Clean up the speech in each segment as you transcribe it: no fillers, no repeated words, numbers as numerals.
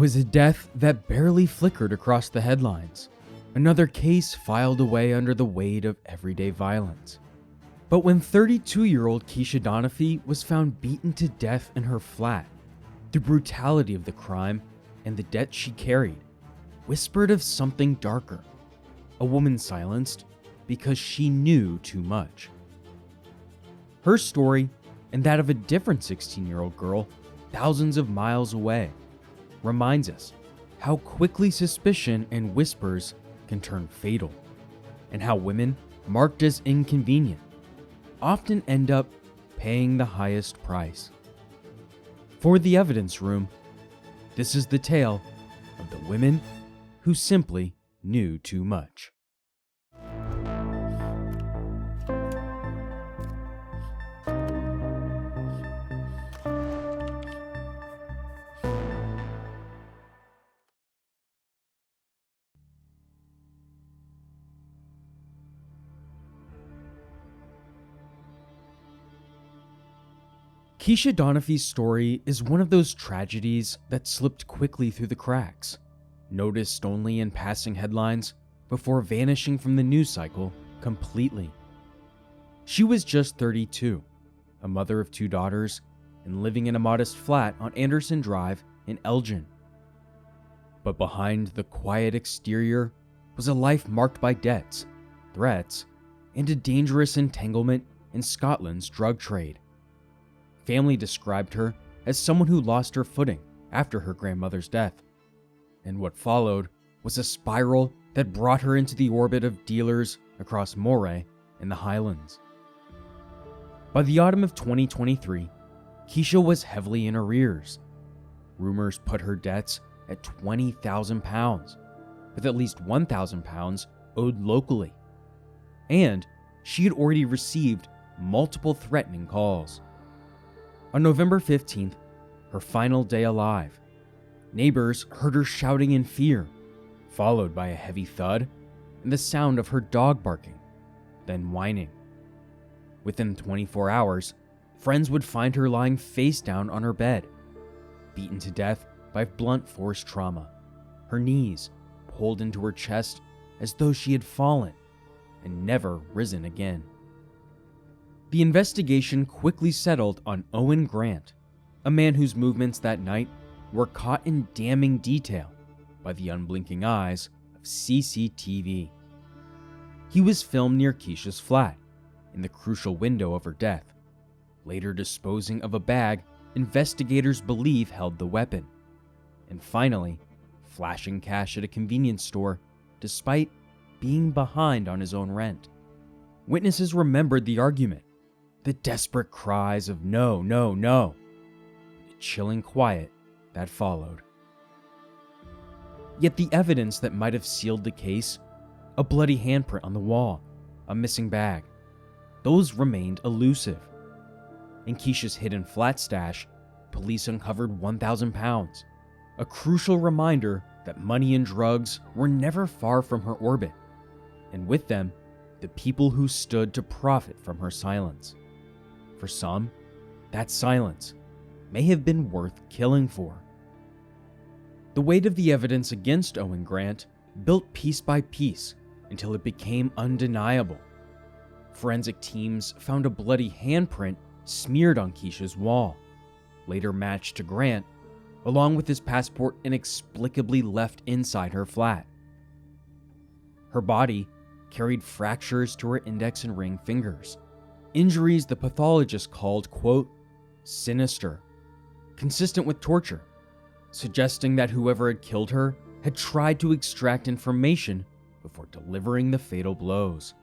was a death that barely flickered across the headlines, another case filed away under the weight of everyday violence. But when 32-year-old Kiesha Donaghy was found beaten to death in her flat, the brutality of the crime and the debt she carried whispered of something darker, a woman silenced because she knew too much. Her story, and that of a different 16-year-old girl thousands of miles away, reminds us how quickly suspicion and whispers can turn fatal, and how women marked as inconvenient often end up paying the highest price. For the evidence room, this is the tale of the women who simply knew too much. Kiesha Donaghy's story is one of those tragedies that slipped quickly through the cracks, noticed only in passing headlines before vanishing from the news cycle completely. She was just 32, a mother of 2 daughters, and living in a modest flat on Anderson Drive in Elgin. But behind the quiet exterior was a life marked by debts, threats, and a dangerous entanglement in Scotland's drug trade. Family described her as someone who lost her footing after her grandmother's death, and what followed was a spiral that brought her into the orbit of dealers across Moray and the Highlands. By the autumn of 2023, Kiesha was heavily in arrears. Rumors put her debts at £20,000, with at least £1,000 owed locally, and she had already received multiple threatening calls. On November 15th, her final day alive, neighbors heard her shouting in fear, followed by a heavy thud and the sound of her dog barking, then whining. Within 24 hours, friends would find her lying face down on her bed, beaten to death by blunt force trauma, her knees pulled into her chest as though she had fallen and never risen again. The investigation quickly settled on Owen Grant, a man whose movements that night were caught in damning detail by the unblinking eyes of CCTV. He was filmed near Kiesha's flat, in the crucial window of her death, later disposing of a bag investigators believe held the weapon, and finally flashing cash at a convenience store despite being behind on his own rent. Witnesses remembered the argument, the desperate cries of "no, no, no," the chilling quiet that followed. Yet the evidence that might have sealed the case, a bloody handprint on the wall, a missing bag, those remained elusive. In Kiesha's hidden flat stash, police uncovered £1,000, a crucial reminder that money and drugs were never far from her orbit, and with them, the people who stood to profit from her silence. For some, that silence may have been worth killing for. The weight of the evidence against Owen Grant built piece by piece until it became undeniable. Forensic teams found a bloody handprint smeared on Kiesha's wall, later matched to Grant, along with his passport inexplicably left inside her flat. Her body carried fractures to her index and ring fingers, injuries the pathologist called, quote, sinister, consistent with torture, suggesting that whoever had killed her had tried to extract information before delivering the fatal blows.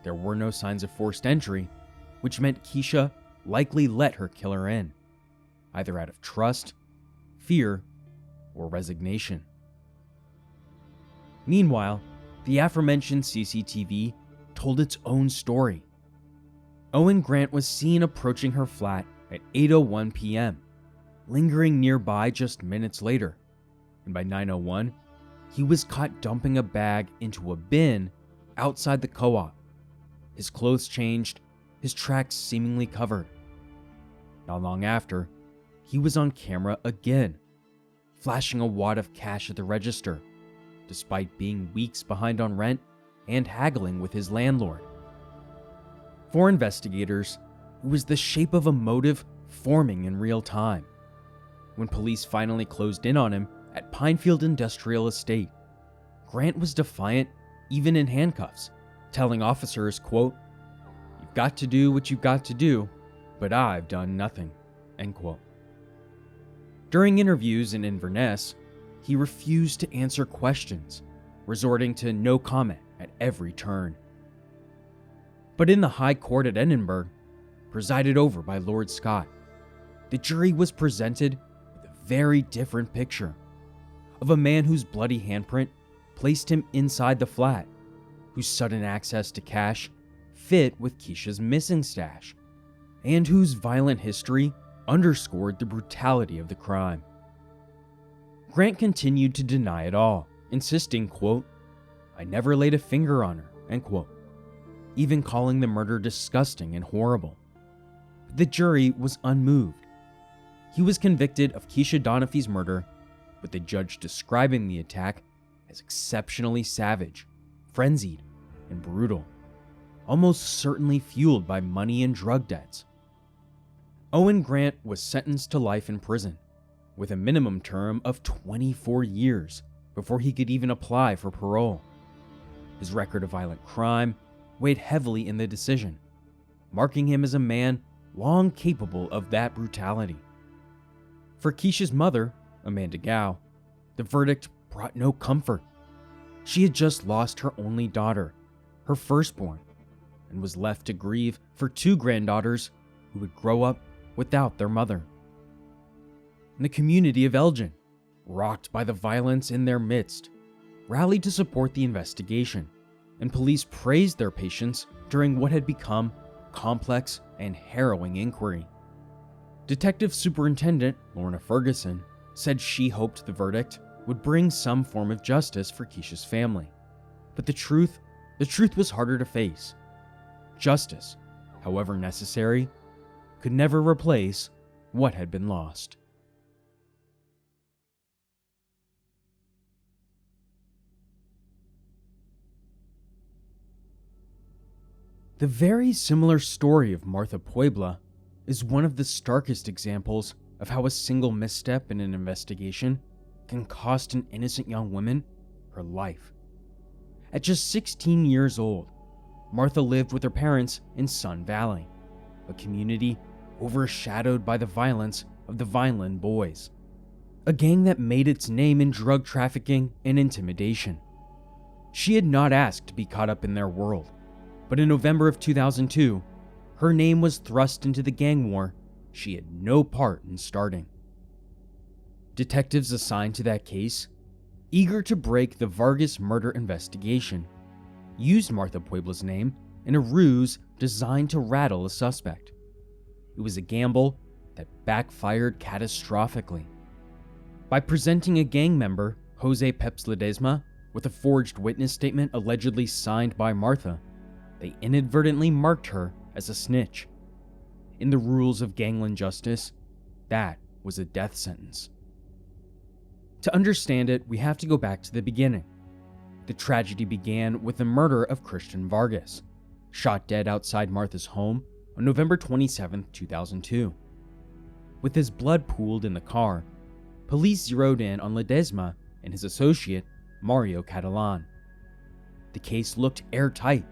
There were no signs of forced entry, which meant Kiesha likely let her killer in, either out of trust, fear, or resignation. Meanwhile, the aforementioned CCTV told its own story. Owen Grant was seen approaching her flat at 8:01 p.m., lingering nearby just minutes later, and by 9:01, he was caught dumping a bag into a bin outside the co-op, his clothes changed, his tracks seemingly covered. Not long after, he was on camera again, flashing a wad of cash at the register, despite being weeks behind on rent and haggling with his landlord. For investigators, it was the shape of a motive forming in real time. When police finally closed in on him at Pinefield Industrial Estate, Grant was defiant even in handcuffs, telling officers, quote, "You've got to do what you've got to do, but I've done nothing," end quote. During interviews in Inverness, he refused to answer questions, resorting to no comment at every turn. But in the High Court at Edinburgh, presided over by Lord Scott, the jury was presented with a very different picture of a man whose bloody handprint placed him inside the flat, whose sudden access to cash fit with Kiesha's missing stash, and whose violent history underscored the brutality of the crime. Grant continued to deny it all, insisting, quote, "I never laid a finger on her," end quote, even calling the murder disgusting and horrible. The jury was unmoved. He was convicted of Kiesha Donaghy's murder, with the judge describing the attack as exceptionally savage, frenzied, and brutal, almost certainly fueled by money and drug debts. Owen Grant was sentenced to life in prison, with a minimum term of 24 years before he could even apply for parole. His record of violent crime weighed heavily in the decision, marking him as a man long capable of that brutality. For Kiesha's mother, Amanda Gow, the verdict brought no comfort. She had just lost her only daughter, her firstborn, and was left to grieve for two granddaughters who would grow up without their mother. And the community of Elgin, rocked by the violence in their midst, rallied to support the investigation, and police praised their patience during what had become a complex and harrowing inquiry. Detective Superintendent Lorna Ferguson said she hoped the verdict would bring some form of justice for Kiesha's family. But the truth was harder to face. Justice, however necessary, could never replace what had been lost. The very similar story of Martha Puebla is one of the starkest examples of how a single misstep in an investigation can cost an innocent young woman her life. At just 16 years old, Martha lived with her parents in Sun Valley, a community overshadowed by the violence of the Vineland Boys, a gang that made its name in drug trafficking and intimidation. She had not asked to be caught up in their world, but in November of 2002, her name was thrust into the gang war she had no part in starting. Detectives assigned to that case, eager to break the Vargas murder investigation, used Martha Puebla's name in a ruse designed to rattle a suspect. It was a gamble that backfired catastrophically. By presenting a gang member, Jose Peps Ledesma, with a forged witness statement allegedly signed by Martha, they inadvertently marked her as a snitch. In the rules of gangland justice, that was a death sentence. To understand it, we have to go back to the beginning. The tragedy began with the murder of Christian Vargas, shot dead outside Martha's home on November 27, 2002. With his blood pooled in the car, police zeroed in on Ledesma and his associate, Mario Catalan. The case looked airtight.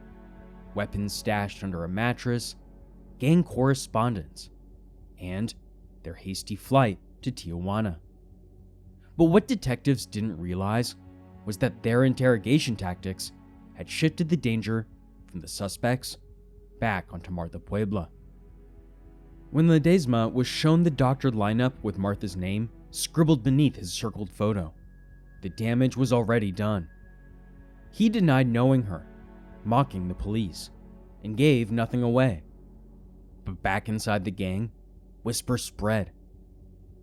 Weapons stashed under a mattress, gang correspondence, and their hasty flight to Tijuana. But what detectives didn't realize was that their interrogation tactics had shifted the danger from the suspects back onto Martha Puebla. When Ledesma was shown the doctored lineup with Martha's name scribbled beneath his circled photo, the damage was already done. He denied knowing her, mocking the police, and gave nothing away. But back inside the gang, whispers spread.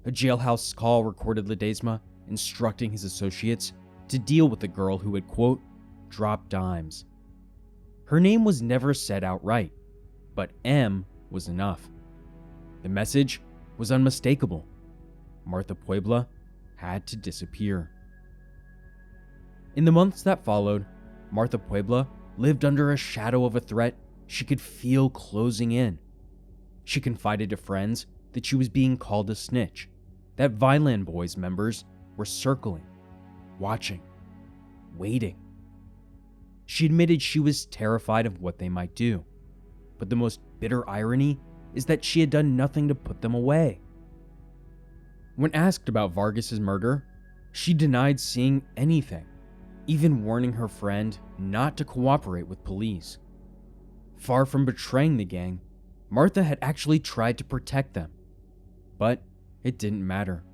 A jailhouse call recorded Ledesma instructing his associates to deal with the girl who had, quote, dropped dimes. Her name was never said outright, but M was enough. The message was unmistakable. Martha Puebla had to disappear. In the months that followed, Martha Puebla lived under a shadow of a threat she could feel closing in. She confided to friends that she was being called a snitch, that Vineland Boys members were circling, watching, waiting. She admitted she was terrified of what they might do, but the most bitter irony is that she had done nothing to put them away. When asked about Vargas's murder, she denied seeing anything, even warning her friend not to cooperate with police. Far from betraying the gang, Martha had actually tried to protect them, but it didn't matter.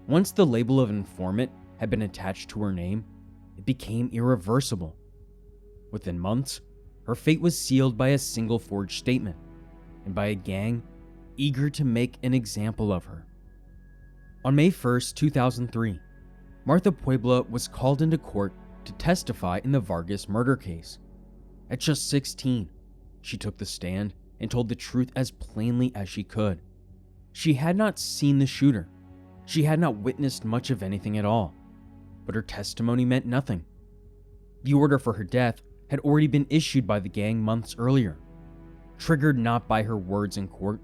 Once the label of informant had been attached to her name, it became irreversible. Within months, her fate was sealed by a single forged statement, and by a gang eager to make an example of her. On May 1st, 2003, Martha Puebla was called into court to testify in the Vargas murder case. At just 16, she took the stand and told the truth as plainly as she could. She had not seen the shooter. She had not witnessed much of anything at all, but her testimony meant nothing. The order for her death had already been issued by the gang months earlier, triggered not by her words in court,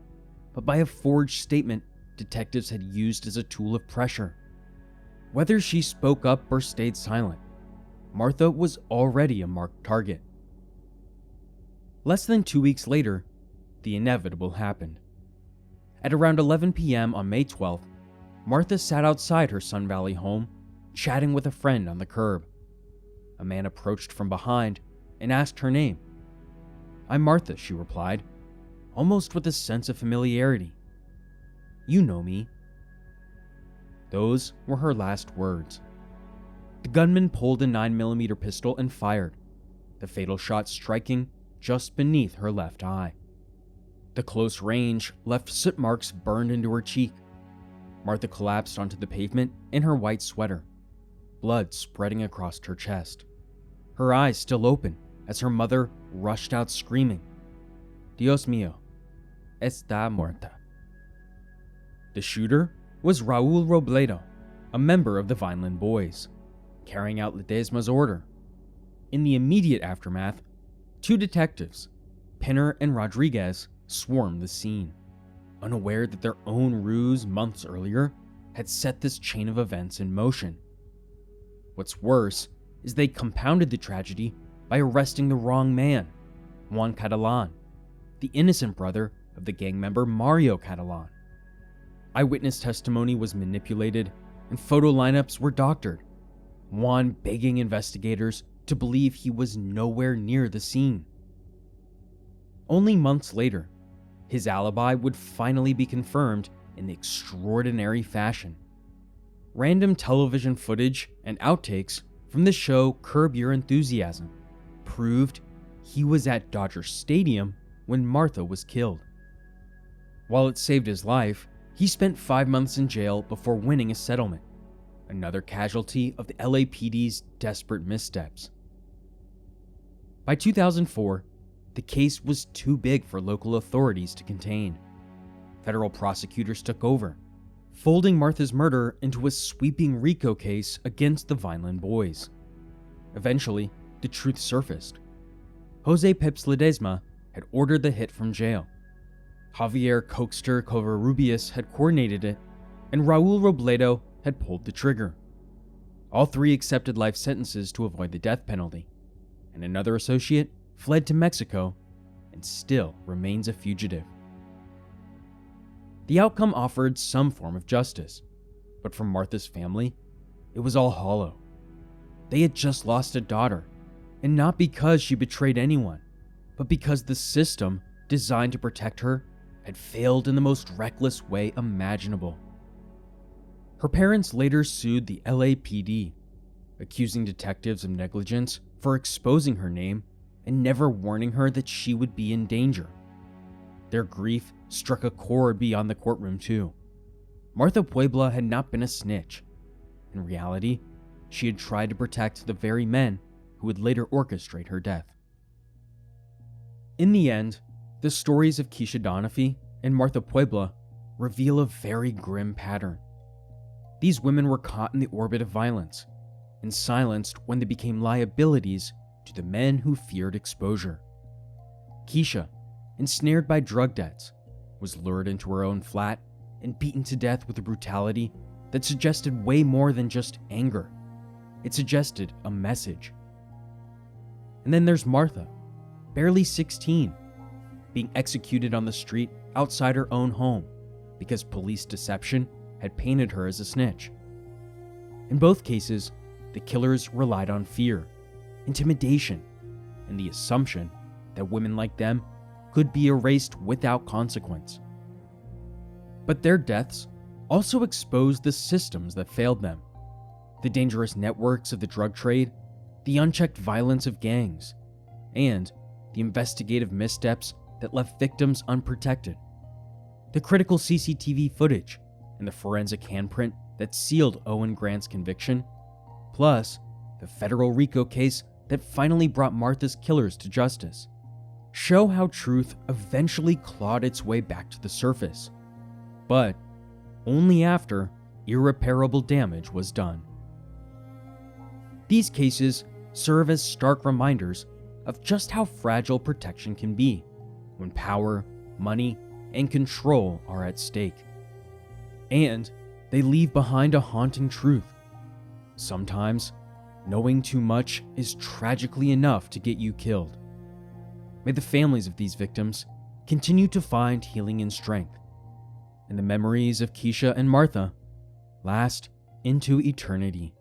but by a forged statement detectives had used as a tool of pressure. Whether she spoke up or stayed silent, Martha was already a marked target. Less than 2 weeks later, the inevitable happened. At around 11 p.m. on May 12th, Martha sat outside her Sun Valley home, chatting with a friend on the curb. A man approached from behind and asked her name. "I'm Martha," she replied, almost with a sense of familiarity. "You know me." Those were her last words. The gunman pulled a 9mm pistol and fired, the fatal shot striking just beneath her left eye. The close range left soot marks burned into her cheek. Martha collapsed onto the pavement in her white sweater, blood spreading across her chest. Her eyes still open as her mother rushed out screaming, "Dios mío, está muerta." The shooter was Raul Robledo, a member of the Vineland Boys, carrying out Ledesma's order. In the immediate aftermath, 2 detectives, Pinner and Rodriguez, swarmed the scene, unaware that their own ruse months earlier had set this chain of events in motion. What's worse is they compounded the tragedy by arresting the wrong man, Juan Catalan, the innocent brother of the gang member Mario Catalan. Eyewitness testimony was manipulated and photo lineups were doctored, Juan begging investigators to believe he was nowhere near the scene. Only months later, his alibi would finally be confirmed in extraordinary fashion. Random television footage and outtakes from the show Curb Your Enthusiasm proved he was at Dodger Stadium when Martha was killed. While it saved his life, he spent 5 months in jail before winning a settlement, another casualty of the LAPD's desperate missteps. By 2004, the case was too big for local authorities to contain. Federal prosecutors took over, folding Martha's murder into a sweeping RICO case against the Vineland Boys. Eventually, the truth surfaced. Jose Pips Ledesma had ordered the hit from jail. Javier Coaxter Covarrubias had coordinated it, and Raul Robledo had pulled the trigger. All 3 accepted life sentences to avoid the death penalty, and another associate fled to Mexico and still remains a fugitive. The outcome offered some form of justice, but for Martha's family, it was all hollow. They had just lost a daughter, and not because she betrayed anyone, but because the system designed to protect her had failed in the most reckless way imaginable. Her parents later sued the LAPD, accusing detectives of negligence for exposing her name and never warning her that she would be in danger. Their grief struck a chord beyond the courtroom too. Martha Puebla had not been a snitch. In reality, she had tried to protect the very men who would later orchestrate her death. In the end, the stories of Kiesha Donaghy and Martha Puebla reveal a very grim pattern. These women were caught in the orbit of violence and silenced when they became liabilities to the men who feared exposure. Kiesha, ensnared by drug debts, was lured into her own flat and beaten to death with a brutality that suggested way more than just anger. It suggested a message. And then there's Martha, barely 16, being executed on the street outside her own home because police deception had painted her as a snitch. In both cases, the killers relied on fear, intimidation, and the assumption that women like them could be erased without consequence. But their deaths also exposed the systems that failed them, the dangerous networks of the drug trade, the unchecked violence of gangs, and the investigative missteps that left victims unprotected. The critical CCTV footage and the forensic handprint that sealed Owen Grant's conviction, plus the federal RICO case that finally brought Martha's killers to justice, show how truth eventually clawed its way back to the surface, but only after irreparable damage was done. These cases serve as stark reminders of just how fragile protection can be when power, money, and control are at stake. And they leave behind a haunting truth. Sometimes, knowing too much is tragically enough to get you killed. May the families of these victims continue to find healing and strength, and the memories of Kiesha and Martha last into eternity.